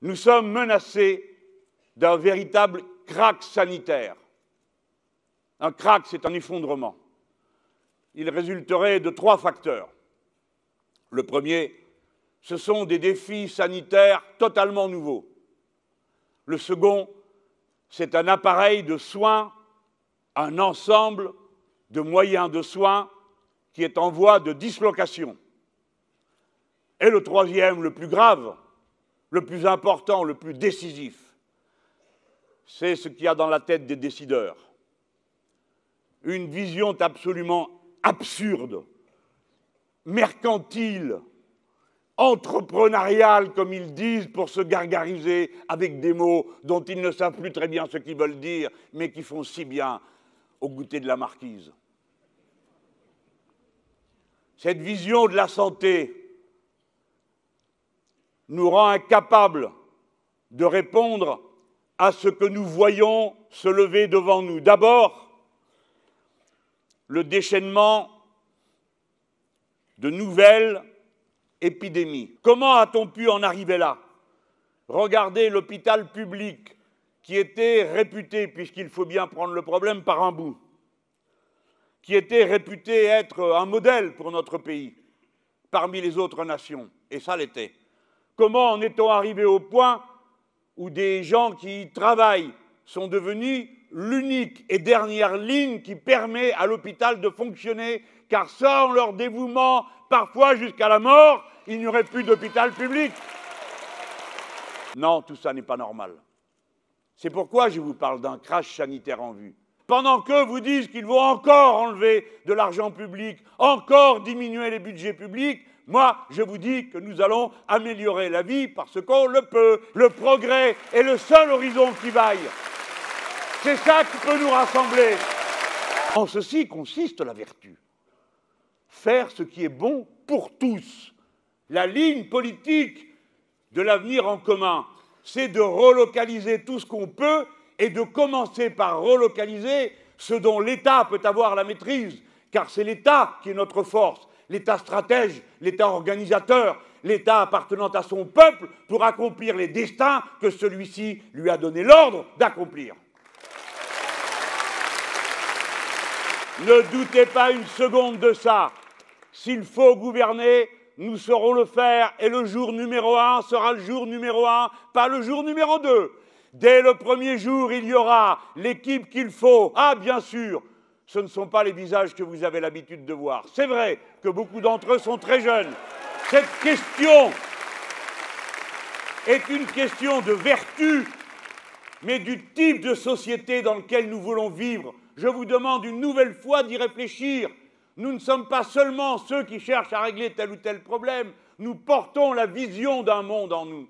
Nous sommes menacés d'un véritable krach sanitaire. Un krach, c'est un effondrement. Il résulterait de 3 facteurs. Le premier, ce sont des défis sanitaires totalement nouveaux. Le second, c'est un appareil de soins, un ensemble de moyens de soins qui est en voie de dislocation. Et le troisième, le plus grave, le plus important, le plus décisif, c'est ce qu'il y a dans la tête des décideurs. Une vision absolument absurde, mercantile, entrepreneuriale, comme ils disent, pour se gargariser avec des mots dont ils ne savent plus très bien ce qu'ils veulent dire, mais qui font si bien au goûter de la marquise. Cette vision de la santé nous rend incapables de répondre à ce que nous voyons se lever devant nous. D'abord, le déchaînement de nouvelles épidémies. Comment a-t-on pu en arriver là? Regardez l'hôpital public qui était réputé, puisqu'il faut bien prendre le problème par un bout, qui était réputé être un modèle pour notre pays, parmi les autres nations, et ça l'était. Comment en est-on arrivé au point où des gens qui y travaillent sont devenus l'unique et dernière ligne qui permet à l'hôpital de fonctionner, car sans leur dévouement, parfois jusqu'à la mort, il n'y aurait plus d'hôpital public. Non, tout ça n'est pas normal. C'est pourquoi je vous parle d'un krach sanitaire en vue. Pendant qu'eux vous disent qu'ils vont encore enlever de l'argent public, encore diminuer les budgets publics, moi, je vous dis que nous allons améliorer la vie parce qu'on le peut. Le progrès est le seul horizon qui vaille. C'est ça qui peut nous rassembler. En ceci consiste la vertu. Faire ce qui est bon pour tous. La ligne politique de l'avenir en commun, c'est de relocaliser tout ce qu'on peut et de commencer par relocaliser ce dont l'État peut avoir la maîtrise, car c'est l'État qui est notre force, l'État stratège, l'État organisateur, l'État appartenant à son peuple pour accomplir les destins que celui-ci lui a donné l'ordre d'accomplir. Ne doutez pas une seconde de ça. S'il faut gouverner, nous saurons le faire et le jour numéro 1 sera le jour numéro 1, pas le jour numéro 2. Dès le premier jour, il y aura l'équipe qu'il faut. Ah, bien sûr, ce ne sont pas les visages que vous avez l'habitude de voir. C'est vrai que beaucoup d'entre eux sont très jeunes. Cette question est une question de vertu, mais du type de société dans lequel nous voulons vivre. Je vous demande une nouvelle fois d'y réfléchir. Nous ne sommes pas seulement ceux qui cherchent à régler tel ou tel problème, nous portons la vision d'un monde en nous.